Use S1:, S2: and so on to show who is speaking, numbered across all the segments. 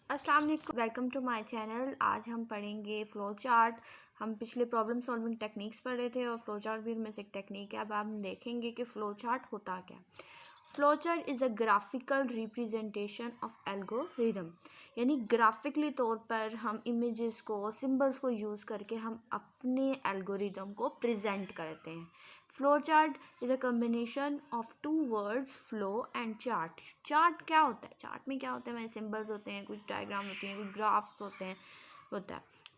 S1: अस्सलाम वालेकुम, welcome to my channel. आज हम पढ़ेंगे फ़्लो चार्ट। हम पिछले प्रॉब्लम सॉल्विंग टेक्निक्स पढ़े थे और फ़्लो चार्ट भी उनमें से एक टेक्निक है। अब हम देखेंगे कि फ़्लो चार्ट होता क्या है। Flow chart is a graphical representation of algorithm, यानी ग्राफिकली तौर पर हम इमेजेस को, सिंबल्स को यूज़ करके हम अपने एल्गोरिदम को प्रेजेंट करते हैं। Flow chart is a combination of two words, flow and chart. Chart क्या होता है? चार्ट में क्या होता है? सिंबल्स होते हैं, कुछ डायग्राम होती हैं, कुछ ग्राफ्स होता है।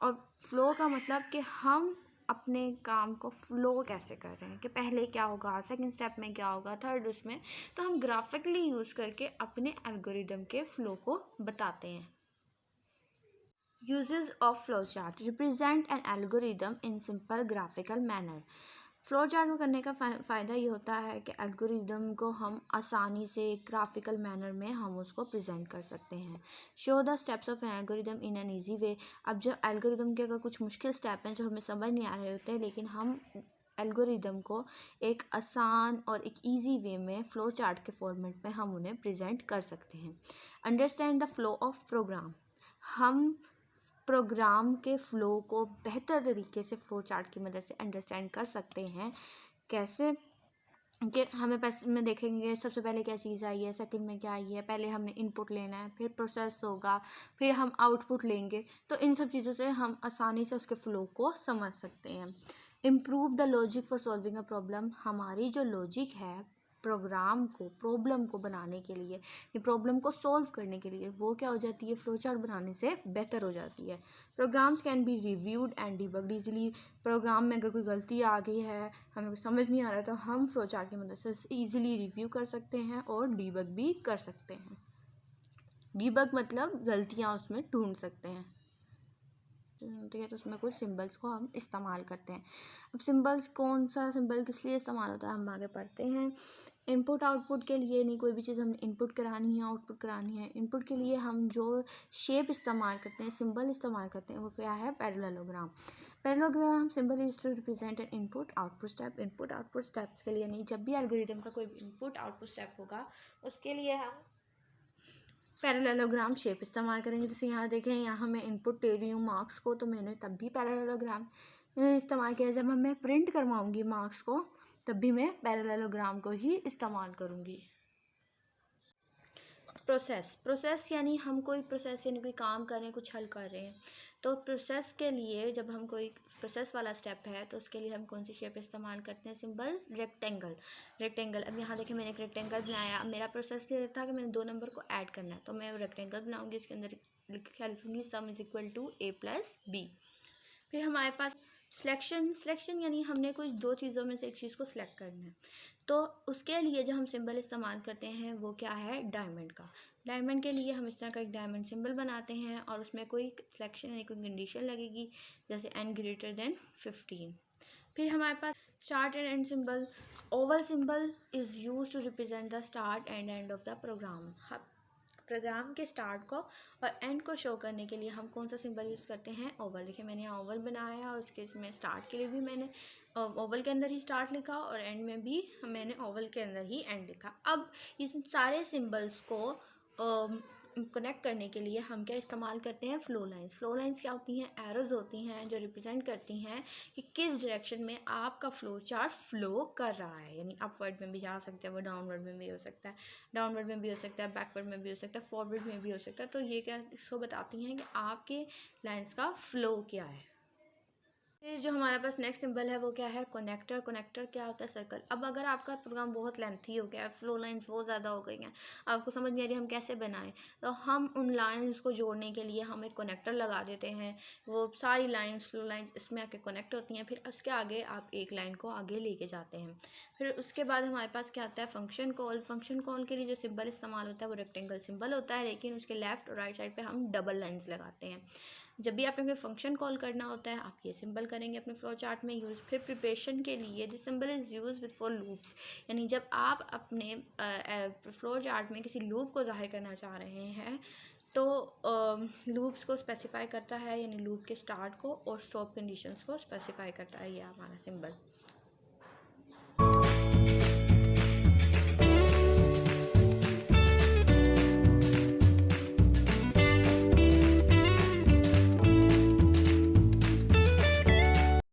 S1: और फ़्लो का मतलब कि हम अपने काम को फ़्लो कैसे कर रहे हैं, कि पहले क्या होगा, सेकंड स्टेप में क्या होगा, थर्ड उसमें। तो हम ग्राफिकली यूज़ करके अपने एल्गोरिदम के फ़्लो को बताते हैं। Uses of flowchart represent an algorithm in simple graphical manner। Flow chart को करने का फ़ायदा ये होता है कि एल्गोरिदम को हम आसानी से ग्राफिकल मैनर में हम उसको प्रेजेंट कर सकते हैं। Show the steps of N algorithm in an easy way. अब जो एल्गोरिदम के अगर कुछ मुश्किल स्टेप हैं जो हमें समझ नहीं आ रहे होते हैं, लेकिन हम एल्गोरिदम को एक आसान और एक इजी वे में फ़्लो चार्ट के फॉर्मेट में हम उन्हें प्रेजेंट कर सकते हैं। Understand the flow of program. हम प्रोग्राम के फ़्लो को बेहतर तरीके से फ़्लो चार्ट की मदद से अंडरस्टैंड कर सकते हैं। कैसे? कि हमें में देखेंगे सबसे पहले क्या चीज़ आई है, सेकंड में क्या आई है, पहले हमने इनपुट लेना है, फिर प्रोसेस होगा, फिर हम आउटपुट लेंगे। तो इन सब चीज़ों से हम आसानी से उसके फ़्लो को समझ सकते हैं। Improve the logic for solving a problem. हमारी जो लॉजिक है प्रोग्राम को, प्रॉब्लम को बनाने के लिए, ये प्रॉब्लम को सॉल्व करने के लिए, वो क्या हो जाती है, फ़्लो चार्ट बनाने से बेहतर हो जाती है। Programs can be reviewed and debugged easily. Program में अगर कोई गलती आ गई है, हमें कुछ समझ नहीं आ रहा, तो हम फ़्लो चार्ट की मदद से ईजिली रिव्यू कर सकते हैं और डिबग भी कर सकते हैं। डिबग मतलब गलतियाँ उसमें ढूंढ सकते हैं। ठीक है, तो उसमें कुछ सिंबल्स को हम इस्तेमाल करते हैं। अब सिंबल्स, कौन सा सिंबल किस लिए इस्तेमाल होता है, हम आगे पढ़ते हैं। इनपुट आउटपुट के लिए, नहीं कोई भी चीज़ हमने इनपुट करानी है, आउटपुट करानी है। इनपुट के लिए हम जो शेप इस्तेमाल करते हैं, सिंबल इस्तेमाल करते हैं, वो क्या है? Parallelogram. Parallelogram symbol use to represent an input output step. Input output steps के लिए नहीं, जब भी एल्गोरिथम का कोई इनपुट आउटपुट स्टेप होगा उसके लिए हम पैरेललोग्राम शेप इस्तेमाल करेंगे। जैसे यहाँ देखें, यहाँ मैं इनपुट दे रही हूँ मार्क्स को, तो मैंने तब भी पैरेललोग्राम इस्तेमाल किया। जब मैं प्रिंट करवाऊँगी मार्क्स को, तब भी मैं पैरेललोग्राम को ही इस्तेमाल करूँगी। प्रोसेस यानी हम कोई प्रोसेस, यानी कोई काम कर रहे हैं, कुछ हल कर रहे हैं। तो प्रोसेस के लिए जब हम कोई प्रोसेस वाला स्टेप है, तो उसके लिए हम कौन सी शेप इस्तेमाल करते हैं? Symbol rectangle. अब यहाँ देखिए, मैंने एक रेक्टेंगल बनाया। अब मेरा प्रोसेस ये था कि मैंने 2 नंबर को ऐड करना है, तो मैं रेक्टेंगल बनाऊँगी, इसके अंदर क्या लिखूँगी? Sum is equal to a + b। फिर हमारे पास सिलेक्शन यानी हमने कोई 2 चीज़ों में से एक चीज़ को सिलेक्ट करना है। तो उसके लिए जो हम सिंबल इस्तेमाल करते हैं वो क्या है? डायमंड का। डायमंड के लिए हम इस तरह का एक डायमंड सिंबल बनाते हैं और उसमें कोई सिलेक्शन यानी कोई कंडीशन लगेगी, जैसे n > 15। फिर हमारे पास start and end symbol. Oval symbol is use to represent the start and end of the program. Program के स्टार्ट को और एंड को शो करने के लिए हम कौन सा सिंबल यूज़ करते हैं? ओवल। देखिए, मैंने यहाँ ओवल बनाया और उसके इसमें स्टार्ट के लिए भी मैंने ओवल के अंदर ही स्टार्ट लिखा और एंड में भी मैंने ओवल के अंदर ही एंड लिखा। अब इस सारे सिंबल्स को कनेक्ट करने के लिए हम क्या इस्तेमाल करते हैं? फ़्लो लाइन्स क्या होती हैं? एरोज़ होती हैं जो रिप्रेजेंट करती हैं कि किस डायरेक्शन में आपका फ़्लो चार्ट फ़्लो कर रहा है। यानी अपवर्ड में भी जा सकता है, वो डाउनवर्ड में भी हो सकता है, डाउनवर्ड में भी हो सकता है, बैकवर्ड में भी हो सकता है, फॉरवर्ड में भी हो सकता है। तो ये क्या इसको बताती हैं कि आपके लाइन्स का फ़्लो क्या है। फिर जो हमारे पास नेक्स्ट सिंबल है वो क्या है? कनेक्टर क्या होता है? सर्कल। अब अगर आपका प्रोग्राम बहुत लेंथी हो गया है, फ्लो लाइंस बहुत ज़्यादा हो गई हैं, आपको समझ नहीं आ रही हम कैसे बनाएं, तो हम उन लाइंस को जोड़ने के लिए हम एक कनेक्टर लगा देते हैं। वो सारी लाइंस, फ्लो लाइंस इसमें आके कनेक्ट होती हैं। फिर उसके आगे आप एक लाइन को आगे लेके जाते हैं। फिर उसके बाद हमारे पास क्या आता है? फंक्शन कॉल के लिए जो सिंबल इस्तेमाल होता है वो रेक्टेंगल सिंबल होता है, लेकिन उसके लेफ्ट और राइट साइड पर हम डबल लाइन्स लगाते हैं। जब भी आपने कोई फंक्शन कॉल करना होता है, आप ये सिंबल करेंगे अपने फ्लो चार्ट में यूज़। फिर प्रिपरेशन के लिए this symbol is use with for loops, यानी जब आप अपने फ्लो चार्ट में किसी लूप को ज़ाहिर करना चाह रहे हैं, तो लूप्स को स्पेसिफाई करता है, यानी लूप के स्टार्ट को और स्टॉप कंडीशंस को स्पेसिफाई करता है ये हमारा सिंबल।